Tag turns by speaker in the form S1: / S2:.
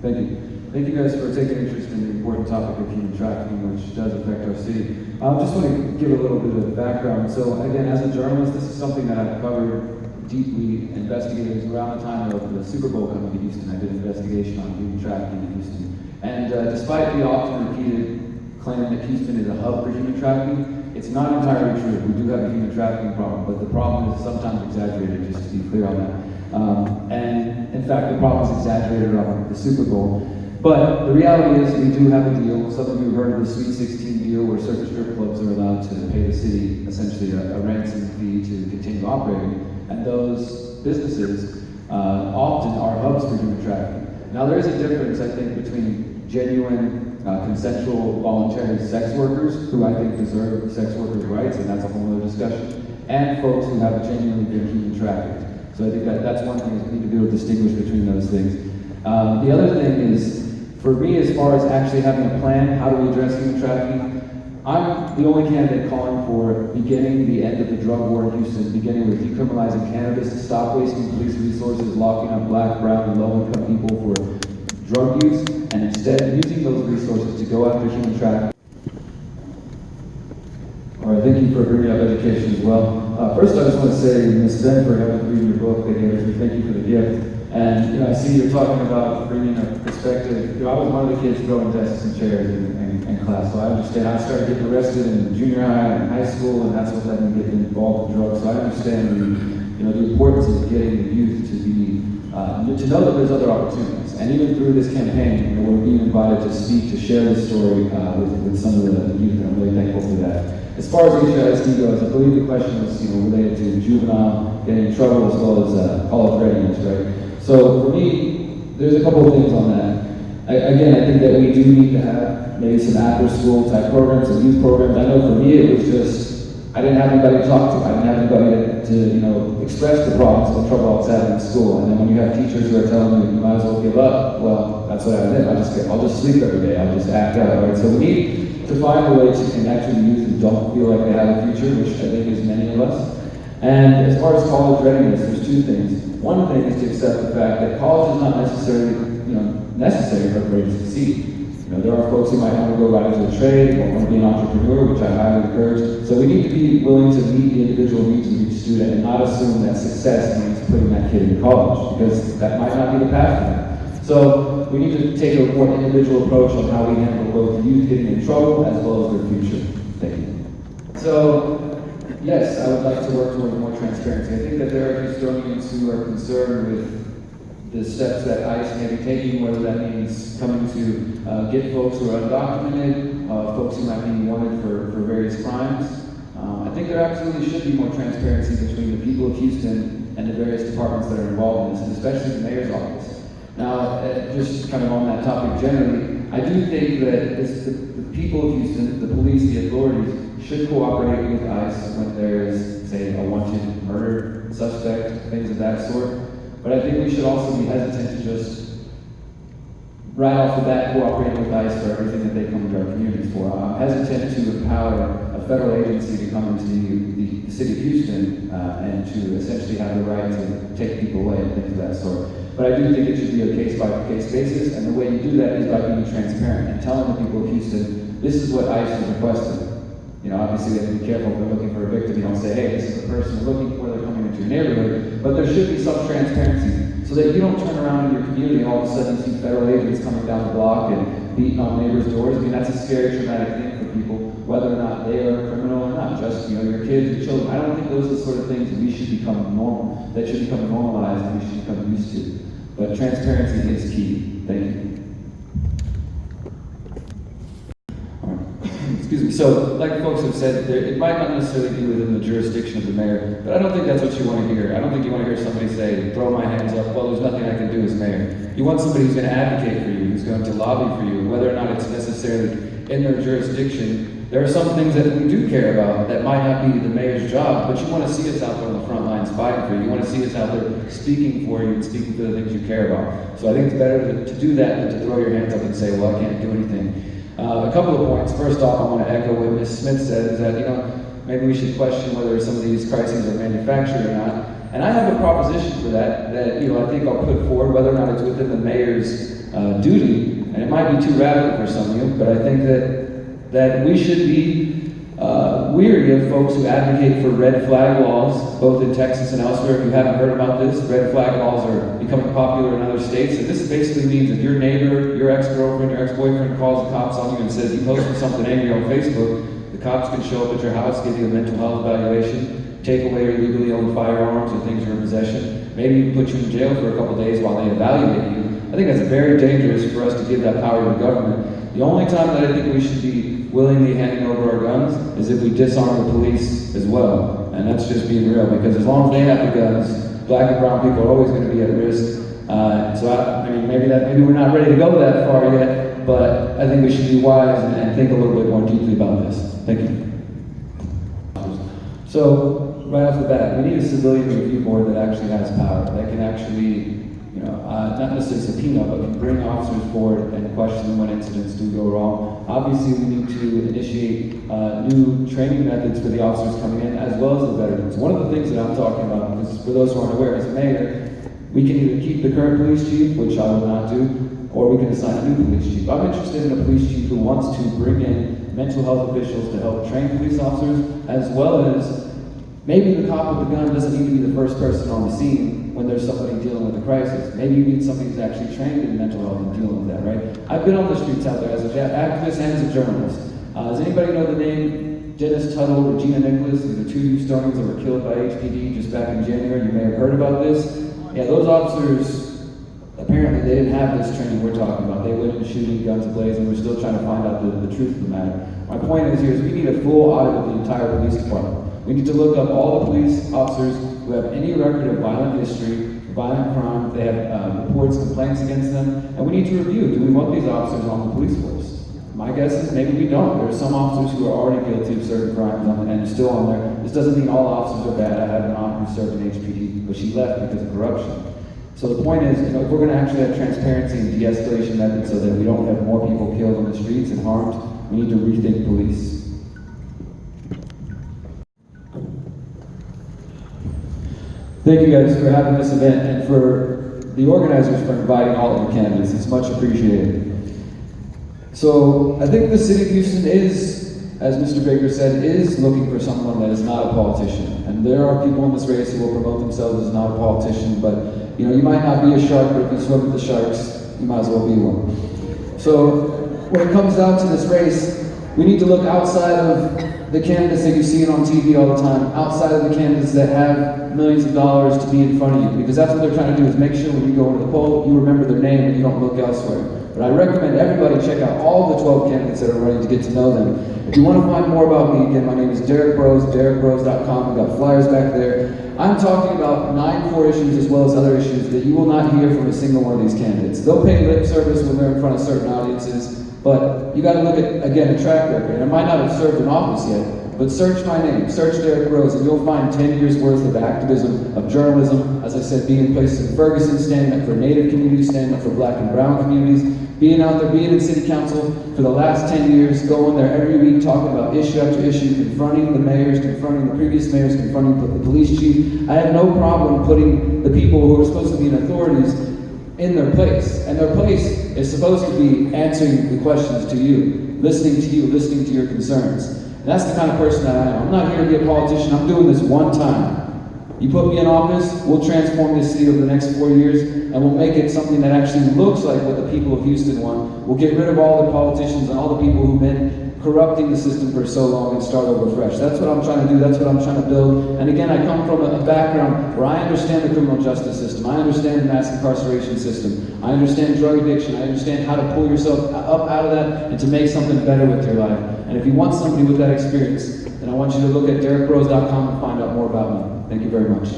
S1: Thank you. Thank you guys for taking interest in the important topic of human trafficking, which does affect our city. I just want to give a little bit of background. So again, as a journalist, this is something that I've covered deeply, investigated around the time of the Super Bowl coming to Houston. I did an investigation on human trafficking in Houston. And despite the often repeated claim that Houston is a hub for human trafficking, it's not entirely true. We do have a human trafficking problem, but the problem is sometimes exaggerated, just to be clear on that. And in fact, the problem is exaggerated around the Super Bowl. But the reality is we do have a deal. Some of you have heard of the Sweet 16 deal where certain strip clubs are allowed to pay the city essentially a ransom fee to continue operating. And those businesses often are hubs for human trafficking. Now there is a difference, I think, between genuine consensual voluntary sex workers, who I think deserve sex workers' rights, and that's a whole other discussion, and folks who have genuinely been human trafficked. So I think that's one thing, is we need to be able to distinguish between those things. The other thing is, for me, as far as actually having a plan, how do we address human trafficking? I'm the only candidate calling for beginning the end of the drug war in Houston, beginning with decriminalizing cannabis, to stop wasting police resources, locking up black, brown, and low-income people for drug use, and instead using those resources to go after human trafficking. All right, thank you for bringing up education as well. First, I just want to say, Ms. Ben, for having to read your book, thank you for the gift. And I see you're talking about bringing a perspective. I was one of the kids throwing desks and chairs in class, so I understand. I started getting arrested in junior high and high school, and that's what led me getting involved in drugs. So I understand the importance of getting the youth to be to know that there's other opportunities. And even through this campaign, we're being invited to speak, to share this story with some of the youth, and I'm really thankful for that. As far as HISD goes, I believe the question was related to juvenile getting in trouble as well as college readiness, right? So for me, there's a couple of things on that. Again, I think that we do need to have maybe some after-school type programs, some youth programs. I know for me it was just, I didn't have anybody to talk to. I didn't have anybody to express the problems and the trouble I was having in school. And then when you have teachers who are telling you might as well give up, well, that's what I did. I'll just sleep every day. I'll just act out, right? So we need to find a way to connect with youth who don't feel like they have a future, which I think is many of us. And as far as college readiness, there's two things. One thing is to accept the fact that college is not necessarily, necessary for everybody to succeed. There are folks who might want to go right into a trade or want to be an entrepreneur, which I highly encourage. So we need to be willing to meet the individual needs of each student and not assume that success means putting that kid in college, because that might not be the path for them. So we need to take a more individual approach on how we handle both youth getting in trouble as well as their future. Thank you. So, yes, I would like to work toward more transparency. I think that there are Houstonians who are concerned with the steps that ICE may be taking, whether that means coming to get folks who are undocumented, folks who might be wanted for various crimes. I think there absolutely should be more transparency between the people of Houston and the various departments that are involved in this, and especially the mayor's office. Now, just kind of on that topic generally, I do think that the people of Houston, the police, the authorities, should cooperate with ICE when there is, say, a wanted murder suspect, things of that sort. But I think we should also be hesitant to just, right off the bat, cooperate with ICE for everything that they come into our communities for. I'm hesitant to empower a federal agency to come into the city of Houston and to essentially have the right to take people away and things of that sort. But I do think it should be a case-by-case basis, and the way you do that is by being transparent and telling the people of Houston, this is what ICE is requesting. Obviously they have to be careful if they're looking for a victim. You don't say, hey, this is the person you're looking for, they're coming into your neighborhood. But there should be some transparency so that you don't turn around in your community and all of a sudden see federal agents coming down the block and beating on neighbors' doors. I mean, that's a scary, traumatic thing for people, whether or not they are a criminal or not. Just, your kids, your children. I don't think those are the sort of things that we should become normal, that should become normalized and we should become used to. But transparency is key. Thank you. Excuse me. So, like folks have said, it might not necessarily be within the jurisdiction of the mayor, but I don't think that's what you want to hear. I don't think you want to hear somebody say, throw my hands up, well, there's nothing I can do as mayor. You want somebody who's going to advocate for you, who's going to lobby for you, whether or not it's necessarily in their jurisdiction. There are some things that we do care about that might not be the mayor's job, but you want to see us out there on the front lines fighting for you. You want to see us out there speaking for you and speaking for the things you care about. So I think it's better to do that than to throw your hands up and say, well, I can't do anything. A couple of points. First off, I want to echo what Ms. Smith said, is that, maybe we should question whether some of these crises are manufactured or not. And I have a proposition for that I think I'll put forward, whether or not it's within the mayor's duty, and it might be too radical for some of you, but I think that we should be weary of folks who advocate for red flag laws, both in Texas and elsewhere. If you haven't heard about this, red flag laws are becoming popular in other states. And this basically means if your neighbor, your ex-girlfriend, your ex-boyfriend calls the cops on you and says you posted something angry on Facebook, the cops can show up at your house, give you a mental health evaluation, take away your legally owned firearms or things you're in possession, maybe even put you in jail for a couple days while they evaluate you. I think that's very dangerous for us to give that power to the government. The only time that I think we should be willingly handing over our guns is if we disarm the police as well. And that's just being real, because as long as they have the guns, black and brown people are always going to be at risk. Maybe we're not ready to go that far yet, but I think we should be wise and think a little bit more deeply about this. Thank you. So, right off the bat, we need a civilian review board that actually has power, that can actually, not necessarily subpoena, but can bring officers forward and question them when incidents do go wrong. Obviously, we need to initiate new training methods for the officers coming in, as well as the veterans. One of the things that I'm talking about, because for those who aren't aware, as mayor, we can either keep the current police chief, which I will not do, or we can assign a new police chief. I'm interested in a police chief who wants to bring in mental health officials to help train police officers, as well as maybe the cop with the gun doesn't need to be the first person on the scene when there's somebody dealing with a crisis. Maybe you need somebody who's actually trained in mental health and dealing with that, right? I've been on the streets out there as an activist and as a journalist. Does anybody know the name Dennis Tuttle or Regina Nicholas? These are two Houstonians that were killed by HPD just back in January. You may have heard about this. Yeah, those officers, apparently they didn't have this training we're talking about. They went in shooting, guns blazing. We're still trying to find out the truth of the matter. My point is here is we need a full audit of the entire police department. We need to look up all the police officers who have any record of violent history, violent crime, if they have reports, complaints against them, and we need to review, do we want these officers on the police force? My guess is maybe we don't. There are some officers who are already guilty of certain crimes and still on there. This doesn't mean all officers are bad. I have an aunt who served in HPD, but she left because of corruption. So the point is, if we're going to actually have transparency and de-escalation methods so that we don't have more people killed on the streets and harmed, we need to rethink police. Thank you guys for having this event and for the organizers for inviting all of the candidates. It's much appreciated. So I think the city of Houston is, as Mr. Baker said, is looking for someone that is not a politician. And there are people in this race who will promote themselves as not a politician, but you might not be a shark, but if you swim with the sharks, you might as well be one. So when it comes down to this race, we need to look outside of the candidates that you see on TV all the time, outside of the candidates that have millions of dollars to be in front of you, because that's what they're trying to do, is make sure when you go into the poll, you remember their name and you don't look elsewhere. But I recommend everybody check out all the 12 candidates that are running to get to know them. If you want to find more about me, again, my name is Derrick Broze, DerrickBroze.com. We've got flyers back there. I'm talking about 9 core issues as well as other issues that you will not hear from a single one of these candidates. They'll pay lip service when they're in front of certain audiences, but you got to look at, again, a track record. And I might not have served in office yet, but search my name, search Derrick Broze, and you'll find 10 years worth of activism, of journalism, as I said, being in places in Ferguson, standing up for Native communities, standing up for black and brown communities, being out there, being in city council for the last 10 years, going there every week, talking about issue after issue, confronting the mayors, confronting the previous mayors, confronting the police chief. I have no problem putting the people who are supposed to be in authorities in their place. And their place is supposed to be answering the questions to you, listening to your concerns. And that's the kind of person that I am. I'm not here to be a politician. I'm doing this one time. You put me in office, we'll transform this city over the next 4 years, and we'll make it something that actually looks like what the people of Houston want. We'll get rid of all the politicians and all the people who've been corrupting the system for so long and start over fresh. That's what I'm trying to do. That's what I'm trying to build. And again, I come from a background where I understand the criminal justice system. I understand the mass incarceration system. I understand drug addiction. I understand how to pull yourself up out of that and to make something better with your life. And if you want somebody with that experience, then I want you to look at DerrickBroze.com and find out more about me. Thank you very much.